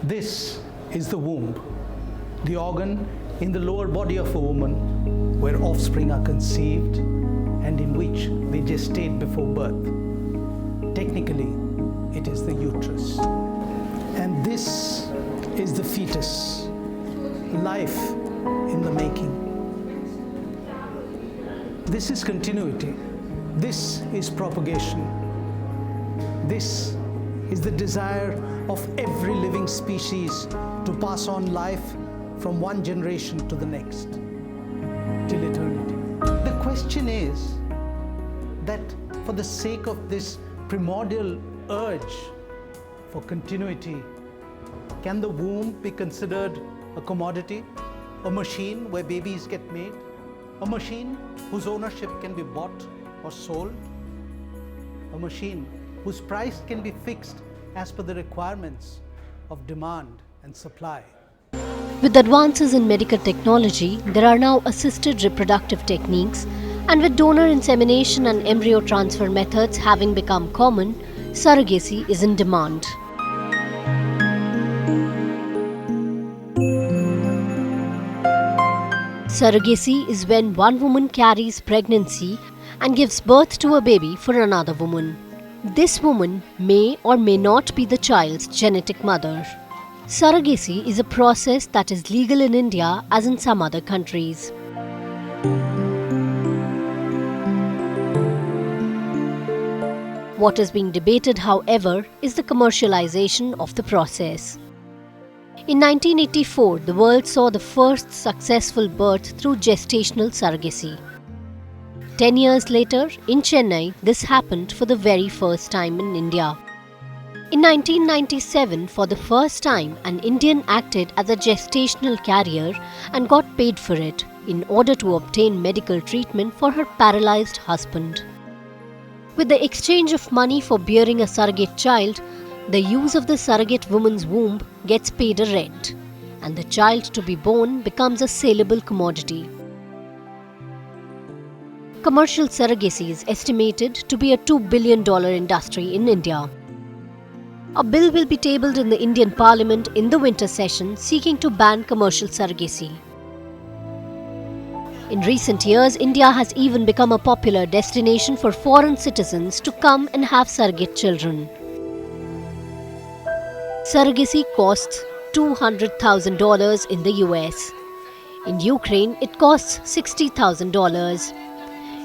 This is the womb, the organ in the lower body of a woman where offspring are conceived and in which they gestate before birth. Technically, it is the uterus. And this is the fetus, life in the making. This is continuity. This is propagation. This is the desire of every living species to pass on life from one generation to the next, till eternity. The question is that for the sake of this primordial urge for continuity, can the womb be considered a commodity, a machine where babies get made, a machine whose ownership can be bought or sold, a machine whose price can be fixed as per the requirements of demand and supply? With advances in medical technology, there are now assisted reproductive techniques, and with donor insemination and embryo transfer methods having become common, surrogacy is in demand. Surrogacy is when one woman carries pregnancy and gives birth to a baby for another woman. This woman may or may not be the child's genetic mother. Surrogacy is a process that is legal in India as in some other countries. What is being debated, however, is the commercialization of the process. In 1984, the world saw the first successful birth through gestational surrogacy. 10 years later, in Chennai, this happened for the very first time in India. In 1997, for the first time, an Indian acted as a gestational carrier and got paid for it in order to obtain medical treatment for her paralyzed husband. With the exchange of money for bearing a surrogate child, the use of the surrogate woman's womb gets paid a rent, and the child to be born becomes a saleable commodity. Commercial surrogacy is estimated to be a $2 billion industry in India. A bill will be tabled in the Indian Parliament in the winter session seeking to ban commercial surrogacy. In recent years, India has even become a popular destination for foreign citizens to come and have surrogate children. Surrogacy costs $200,000 in the US. In Ukraine, it costs $60,000.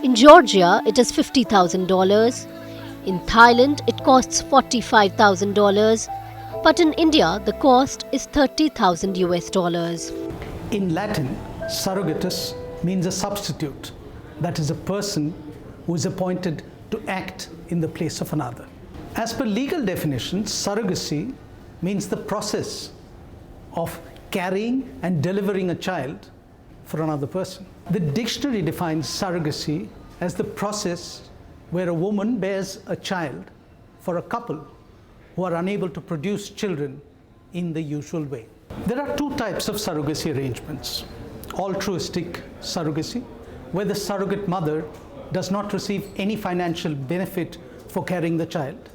In Georgia, it is $50,000. In Thailand, it costs $45,000. But in India, the cost is $30,000 US. In Latin, surrogatus means a substitute, that is, a person who is appointed to act in the place of another. As per legal definition, surrogacy means the process of carrying and delivering a child for another person. The dictionary defines surrogacy as the process where a woman bears a child for a couple who are unable to produce children in the usual way. There are two types of surrogacy arrangements: altruistic surrogacy, where the surrogate mother does not receive any financial benefit for carrying the child,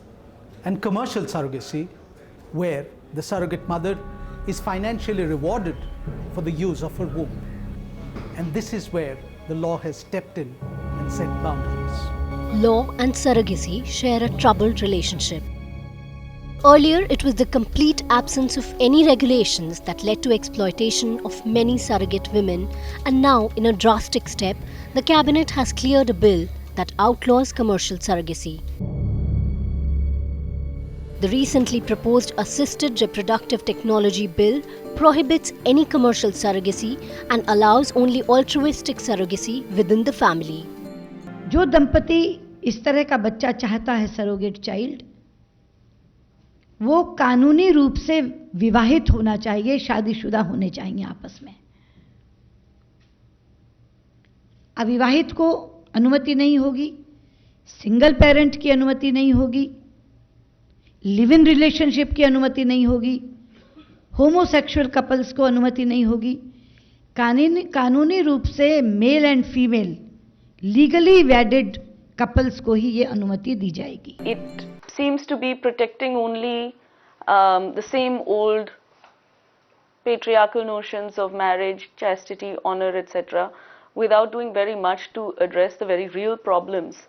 and commercial surrogacy, where the surrogate mother is financially rewarded for the use of her womb. And this is where the law has stepped in and set boundaries. Law and surrogacy share a troubled relationship. Earlier, it was the complete absence of any regulations that led to exploitation of many surrogate women, and now, in a drastic step, the cabinet has cleared a bill that outlaws commercial surrogacy. The recently proposed Assisted Reproductive Technology Bill prohibits any commercial surrogacy and allows only altruistic surrogacy within the family. जो दंपति इस तरह का बच्चा चाहता है, surrogate child, वो कानूनी रूप से विवाहित होना चाहिए, शादीशुदा होने चाहिए आपस में। अविवाहित को अनुमति नहीं होगी, सिंगल पेरेंट की अनुमति नहीं होगी, लिव इन रिलेशनशिप की अनुमति नहीं होगी, होमोसेक्सुअल कपल्स को अनुमति नहीं होगी। कानूनी रूप से male and female legally वेडेड couples को ही ये अनुमति दी जाएगी। It seems to be protecting only the same old patriarchal notions of marriage, chastity, honor, etc., without doing very much to address the very real problems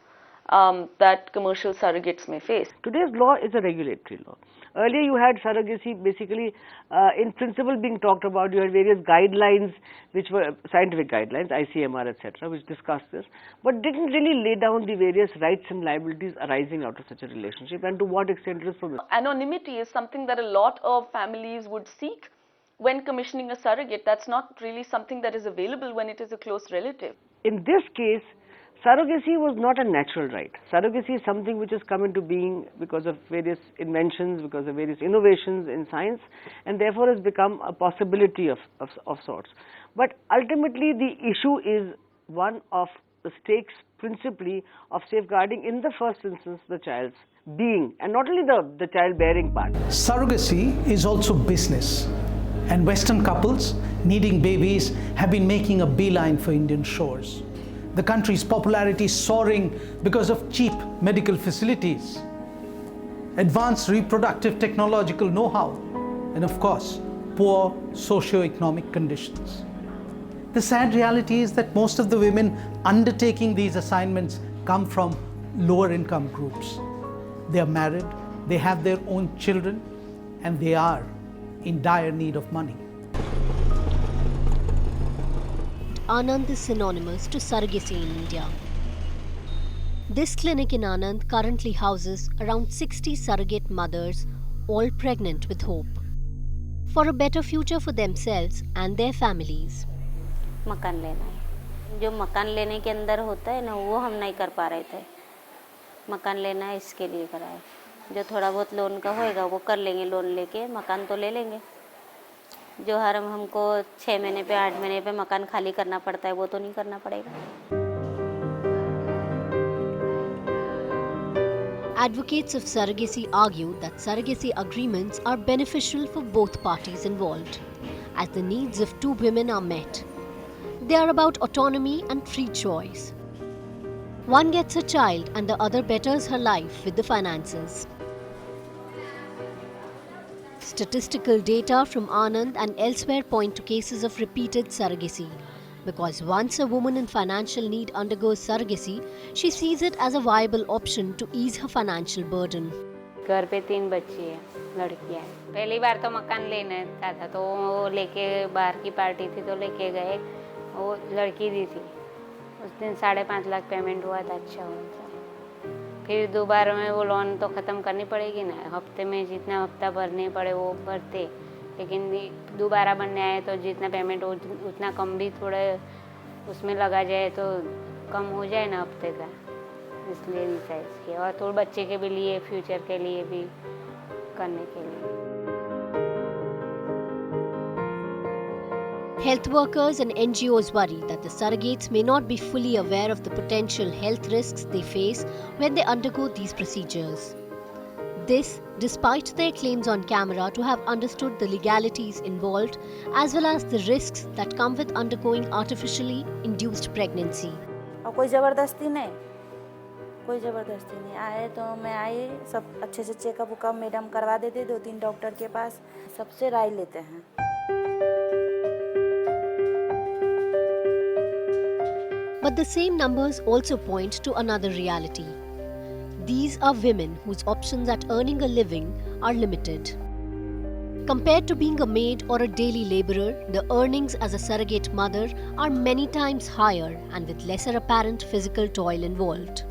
that commercial surrogates may face. Today's law is a regulatory law. Earlier you had surrogacy basically in principle being talked about. You had various guidelines which were scientific guidelines, ICMR, etc., which discussed this, but didn't really lay down the various rights and liabilities arising out of such a relationship and to what extent it is permissible. Anonymity is something that a lot of families would seek when commissioning a surrogate. That's not really something that is available when it is a close relative. In this case, surrogacy was not a natural right. Surrogacy is something which has come into being because of various inventions, because of various innovations in science, and therefore has become a possibility of sorts. But ultimately the issue is one of the stakes principally of safeguarding in the first instance the child's being, and not only the child-bearing part. Surrogacy is also business, and Western couples needing babies have been making a beeline for Indian shores. The country's popularity is soaring because of cheap medical facilities, advanced reproductive technological know-how, and of course, poor socio-economic conditions. The sad reality is that most of the women undertaking these assignments come from lower income groups. They are married, they have their own children, and they are in dire need of money. Anand is synonymous to surrogacy in India. This clinic in Anand currently houses around 60 surrogate mothers, all pregnant with hope for a better future for themselves and their families. मकान लेना है, जो मकान लेने के अंदर होता है ना, वो हम नहीं कर पा रहे थे. मकान लेना है, इसके लिए करा है. जो थोड़ा बहुत लोन का होएगा वो कर लेंगे, लोन लेके मकान तो ले लेंगे. जो हर हमको 6 महीने पे 8 महीने पे मकान खाली करना पड़ता है, वो तो नहीं करना पड़ेगा. Advocates of surrogacy argue that surrogacy agreements are beneficial for both parties involved, as the needs of two women are met. They are about autonomy and free choice. One gets a child and the other betters her life with the finances. Statistical data from Anand and elsewhere point to cases of repeated surrogacy, because once a woman in financial need undergoes surrogacy, she sees it as a viable option to ease her financial burden. घर पे 3 बच्ची है, लड़कियाँ हैं. पहली बार तो मकान लेना था तो वो लेके, बाहर की पार्टी थी तो लेके गए, वो लड़की दी थी. उस दिन 5.5 लाख पेमेंट हुआ था. अच्छा हुआ था. फिर दोबारा में वो लोन तो ख़त्म करनी पड़ेगी ना, हफ्ते में जितना हफ्ता भरने पड़े वो भरते, लेकिन दोबारा बनने आए तो जितना पेमेंट हो उतना कम भी थोड़ा उसमें लगा जाए तो कम हो जाए ना हफ्ते का, इसलिए डिसाइड किया. और थोड़ा बच्चे के भी लिए, फ्यूचर के लिए भी करने के लिए. Health workers and NGOs worry that the surrogates may not be fully aware of the potential health risks they face when they undergo these procedures. This, despite their claims on camera to have understood the legalities involved as well as the risks that come with undergoing artificially induced pregnancy. और कोई ज़बरदस्ती नहीं, कोई ज़बरदस्ती नहीं. आए तो मैं आई, सब अच्छे से चेकअप वुकअप मैडम करवा देते, 2-3 डॉक्टर के पास, सबसे राय लेते हैं. But the same numbers also point to another reality. These are women whose options at earning a living are limited. Compared to being a maid or a daily laborer, the earnings as a surrogate mother are many times higher and with lesser apparent physical toil involved.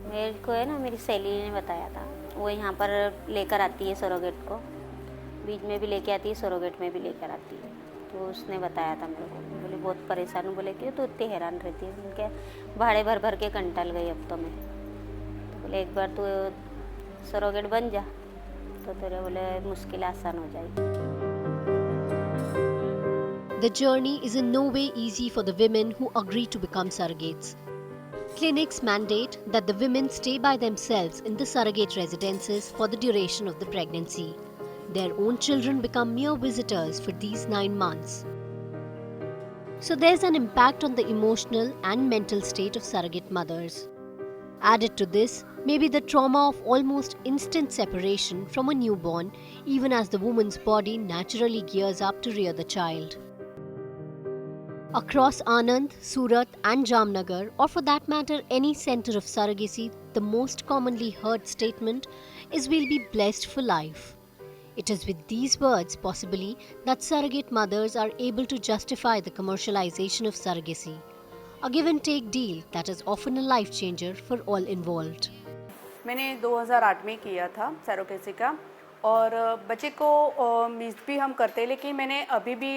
मेरे को है ना, मेरी सहेली ने बताया था, वो यहाँ पर लेकर आती है सरोगेट को, बीच में भी लेके आती है, सरोगेट में भी लेकर आती है. तो उसने बताया था मेरे को, बोले बहुत परेशान हूँ, बोले कि तो इतनी हैरान रहती है, उनके भाड़े भर भर के कंटाल गई अब तो मैं. तो बोले एक बार तू सरोगेट बन जा तो तेरे बोले मुश्किल आसान हो जाएगी. The journey is in no way easy for the women who agree to become surrogates. Clinics mandate that the women stay by themselves in the surrogate residences for the duration of the pregnancy. Their own children become mere visitors for these 9 months. So there's an impact on the emotional and mental state of surrogate mothers. Added to this may be the trauma of almost instant separation from a newborn, even as the woman's body naturally gears up to rear the child. Across Anand, Surat and Jamnagar, or for that matter any centre of surrogacy, the most commonly heard statement is "we'll be blessed for life." It is with these words, possibly, that surrogate mothers are able to justify the commercialization of surrogacy, a give-and-take deal that is often a life changer for all involved. मैंने 2008 में किया था surrogacy का, और बच्चे को miss भी हम करते हैं, लेकिन मैंने अभी भी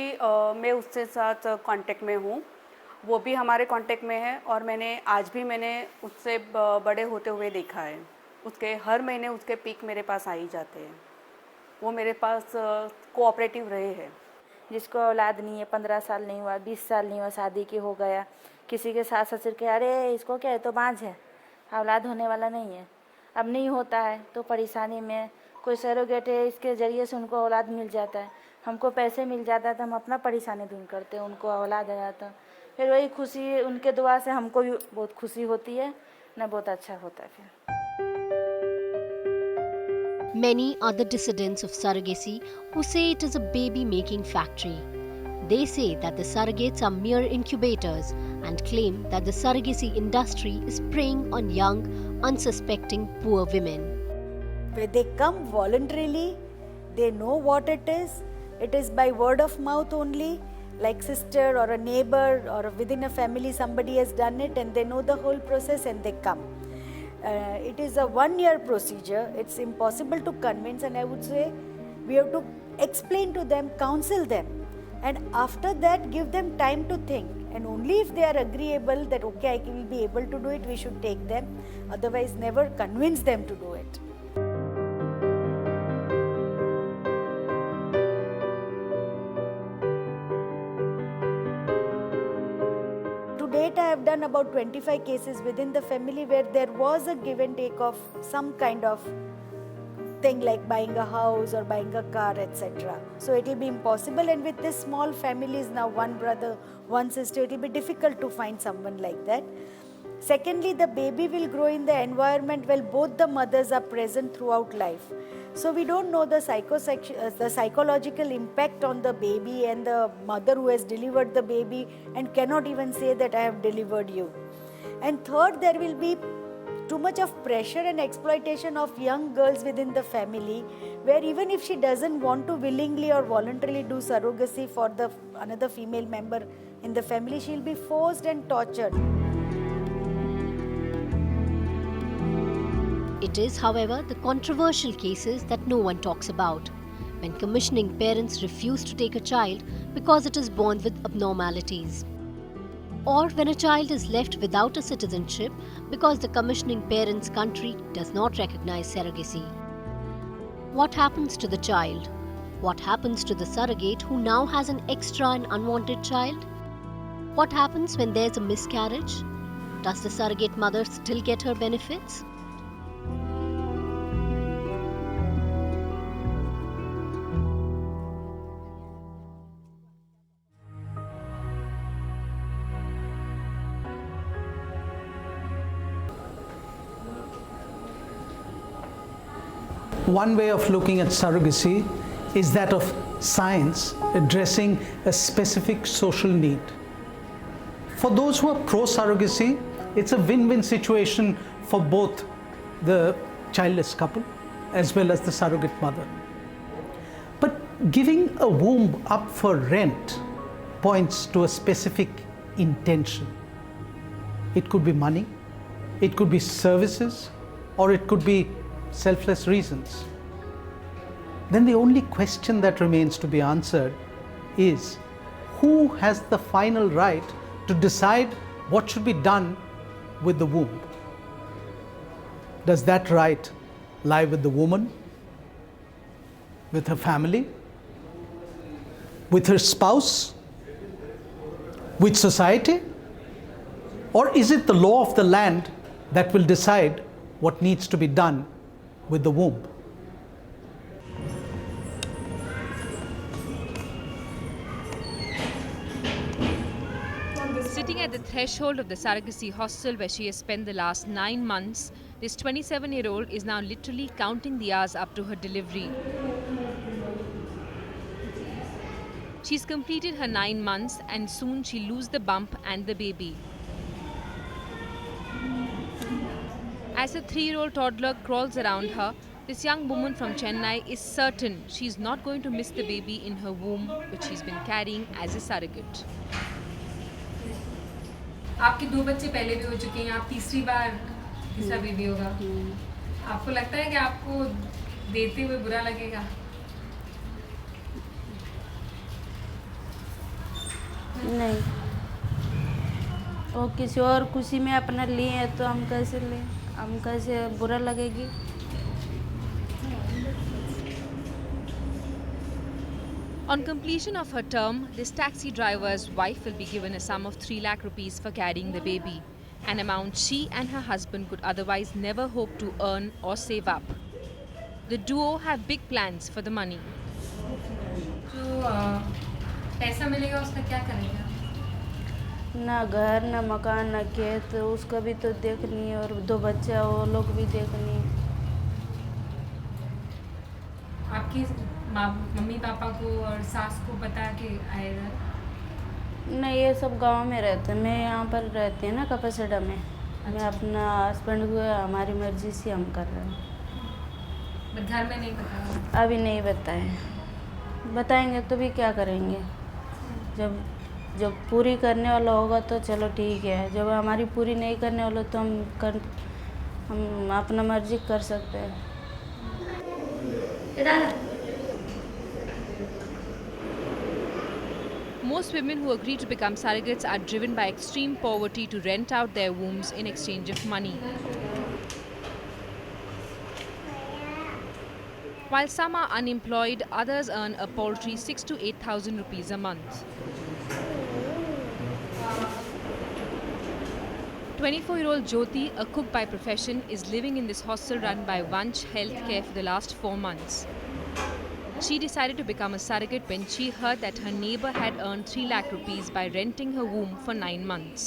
मैं उसके साथ कांटेक्ट में हूँ, वो भी हमारे कांटेक्ट में है, और आज भी मैंने उससे बड़े होते हुए देखा है। उसके हर महीने उसके पीक मेरे पास आ ही जाते हैं। वो मेरे पास कोऑपरेटिव रहे हैं। जिसको औलाद नहीं है, 15 साल नहीं हुआ, 20 साल नहीं हुआ, शादी के हो गया, किसी के सास ससुर के अरे इसको क्या है, तो बांझ है, औलाद होने वाला नहीं है, अब नहीं होता है, तो परेशानी में कोई सरोगेट है, इसके ज़रिए से उनको औलाद मिल जाता है, हमको पैसे मिल जाता है, तो हम अपना परेशानी दूर करते हैं, उनको औलाद आ जाता, फिर वही खुशी उनके दुआ से हमको भी बहुत खुशी होती है ना, बहुत अच्छा होता है फिर। Many are the dissidents of surrogacy who say it is a baby-making factory. They say that the surrogates are mere incubators and claim that the surrogacy industry is preying on young, unsuspecting poor women. Where they come voluntarily, they know what it is by word of mouth only, like sister or a neighbor or within a family somebody has done it and they know the whole process and they come. It is a 1-year procedure, it's impossible to convince, and I would say we have to explain to them, counsel them, and after that give them time to think, and only if they are agreeable that okay I will be able to do it, we should take them, otherwise never convince them to do it. I have done about 25 cases within the family where there was a give and take of some kind of thing like buying a house or buying a car, etc. So it will be impossible, and with this small families now, one brother, one sister, it will be difficult to find someone like that. Secondly, the baby will grow in the environment where both the mothers are present throughout life. So we don't know the psychological impact on the baby and the mother who has delivered the baby and cannot even say that I have delivered you. And third, there will be too much of pressure and exploitation of young girls within the family, where even if she doesn't want to willingly or voluntarily do surrogacy for another female member in the family, she will be forced and tortured. It is, however, the controversial cases that no one talks about, when commissioning parents refuse to take a child because it is born with abnormalities, or when a child is left without a citizenship because the commissioning parent's country does not recognize surrogacy. What happens to the child? What happens to the surrogate who now has an extra and unwanted child? What happens when there's a miscarriage? Does the surrogate mother still get her benefits? One way of looking at surrogacy is that of science addressing a specific social need. For those who are pro-surrogacy, it's a win-win situation for both the childless couple as well as the surrogate mother. But giving a womb up for rent points to a specific intention. It could be money, it could be services, or it could be selfless reasons. Then the only question that remains to be answered is, who has the final right to decide what should be done with the womb? Does that right lie with the woman, with her family, with her spouse, with society? Or is it the law of the land that will decide what needs to be done with the womb? Sitting at the threshold of the surrogacy hostel where she has spent the last 9 months, this 27-year-old is now literally counting the hours up to her delivery. She's completed her 9 months and soon she'll lose the bump and the baby. As a 3-year-old toddler crawls around her, this young woman from Chennai is certain she's not going to miss the baby in her womb, which she's been carrying as a surrogate. आपके 2 बच्चे पहले भी हो चुके हैं, आप तीसरा baby होगा। आपको लगता है कि आपको देते हुए बुरा लगेगा? नहीं, वो किसी और खुशी में अपना लिए हैं तो हम कैसे लें, हम कैसे बुरा लगेगी। On completion of her term, this taxi driver's wife will be given a sum of 3 lakh rupees for carrying the baby, an amount she and her husband could otherwise never hope to earn or save up. The duo have big plans for the money. जो पैसा मिलेगा उसका क्या करेगा? ना घर, ना मकान, ना खेत, उसका भी तो देखनी है और 2 बच्चे वो लोग भी देखनी है। आपकी मम्मी पापा को और सास को बता के आएगा? नहीं, ये सब गांव में रहते हैं, मैं यहाँ पर रहती है ना कपसेडा में। मैं अपना हस्बैंड को हमारी मर्जी से हम कर रहे हैं। घर में नहीं बताया? अभी नहीं बताए, बताएंगे तो भी क्या करेंगे। जब पूरी करने वाला होगा तो चलो ठीक है, जब हमारी पूरी नहीं करने वाला तो हम अपना मर्जी कर सकते हैं। Most women who agree to become surrogates are driven by extreme poverty to rent out their wombs in exchange of money. While some are unemployed, others earn a paltry 6,000 to 8,000 rupees a month. 24-year-old Jyoti, a cook by profession, is living in this hostel run by Vanch Healthcare for the last 4 months. She decided to become a surrogate when she heard that her neighbor had earned 3 lakh rupees by renting her womb for 9 months.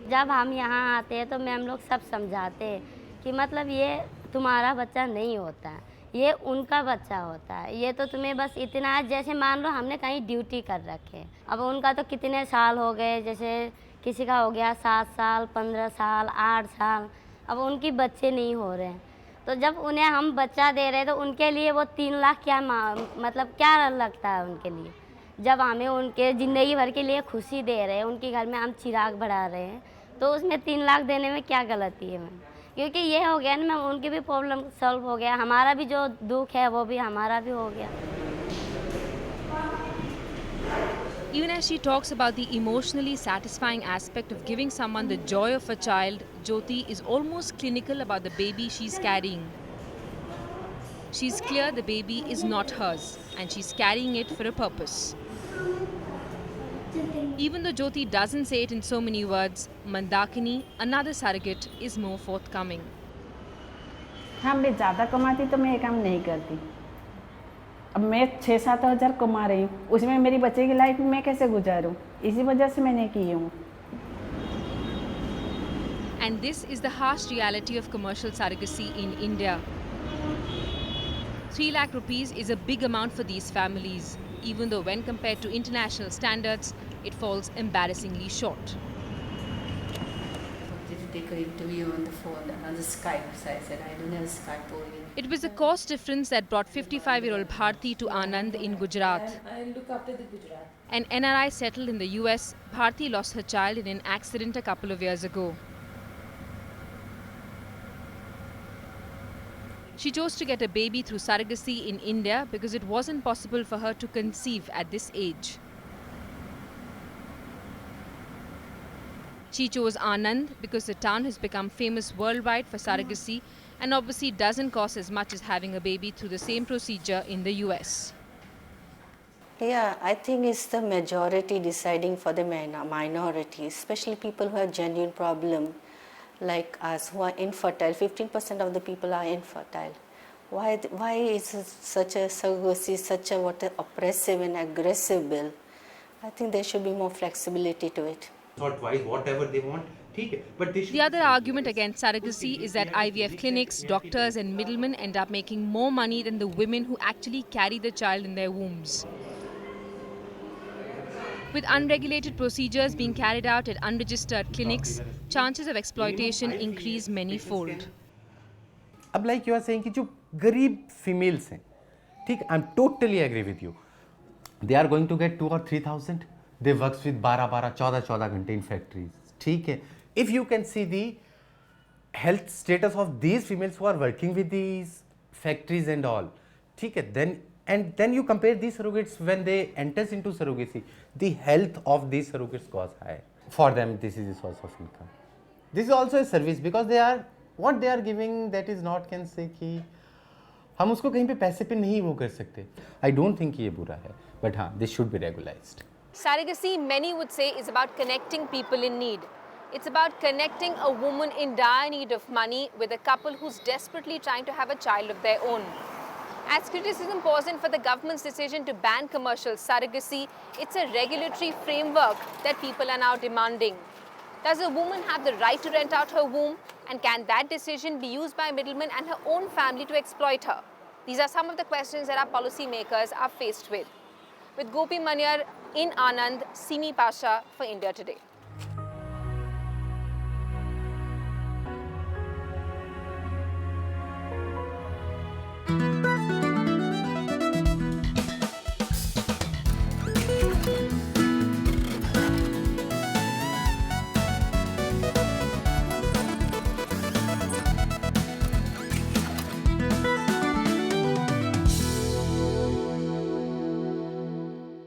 जब हम यहाँ आते हैं तो ma'am लोग सब समझाते हैं कि मतलब ये तुम्हारा बच्चा नहीं होता है, ये उनका बच्चा होता है, ये तो तुम्हें बस इतना है, जैसे मान लो हमने कहीं ड्यूटी कर रखे। अब उनका तो कितने साल हो गए, जैसे किसी का हो गया 7 साल, 15 साल, 8 साल, अब उनकी बच्चे नहीं हो रहे हैं। तो जब उन्हें हम बच्चा दे रहे हैं तो उनके लिए वो 3 लाख क्या मतलब क्या लगता है उनके लिए, जब हमें उनके ज़िंदगी भर के लिए खुशी दे रहे हैं, उनके घर में हम चिराग बढ़ा रहे हैं, तो उसमें 3 लाख देने में क्या गलती है मैम? क्योंकि ये हो गया ना मैम, उनकी भी प्रॉब्लम सॉल्व हो गया, हमारा भी जो दुख है वो भी हमारा भी हो गया। Even as she talks about the emotionally satisfying aspect of giving someone the joy of a child, Jyoti is almost clinical about the baby she's carrying. She's clear the baby is not hers and she's carrying it for a purpose. Even though Jyoti doesn't say it in so many words, Mandakini, another surrogate, is more forthcoming. हाँ, मैं ज़्यादा कमाती तो मैं ये काम नहीं करती। अब मैं 6-7 हज़ार कमा रही हूँ, उसमें मेरी बच्चे की लाइफ में मैं कैसे गुजारूँ, इसी वजह से मैंने की हूँ। And this is the harsh reality of commercial surrogacy in India. 3 lakh rupees is a big amount for these families, even though when compared to international standards, it falls embarrassingly short. Did you take an interview on the phone, on the Skype? So I said, I don't have Skype over here. It was the cost difference that brought 55-year-old Bharti to Anand in Gujarat. I look after the Gujarat. An NRI settled in the US, Bharti lost her child in an accident a couple of years ago. She chose to get a baby through surrogacy in India because it wasn't possible for her to conceive at this age. She chose Anand because the town has become famous worldwide for surrogacy and obviously doesn't cost as much as having a baby through the same procedure in the US. Yeah, I think it's the majority deciding for the minority, especially people who have genuine problem like us who are infertile. 15% of the people are infertile. Why is such a surrogacy, such a oppressive and aggressive bill? I think there should be more flexibility to it. or twice, whatever they want. But they The other argument against surrogacy is that IVF clinics, doctors and middlemen end up making more money than the women who actually carry the child in their wombs. With unregulated procedures being carried out at unregistered clinics, chances of exploitation increase many-fold. अब like you are saying कि जो गरीब females हैं, ठीक, I'm totally agree with you. They are going to get 2,000 or 3,000. They works with 12, 14 घंटे in factories. ठीक है. If you can see the health status of these females who are working with these factories and all, ठीक है, then you compare these surrogates when they enters into surrogacy, the health of these surrogates goes high. For them, this is a source of income. This is also a service because what they are giving, that is not can say कि हम उसको कहीं पे पैसे पे नहीं वो कर सकते. I don't think ये बुरा है, but हाँ, this should be regularized. Surrogacy, many would say, is about connecting people in need. It's about connecting a woman in dire need of money with a couple who's desperately trying to have a child of their own. As criticism pours in for the government's decision to ban commercial surrogacy, it's a regulatory framework that people are now demanding. Does a woman have the right to rent out her womb? And can that decision be used by a middleman and her own family to exploit her? These are some of the questions that our policymakers are faced with. With Gopi Manyar in Anand, Simi Pasha for India Today.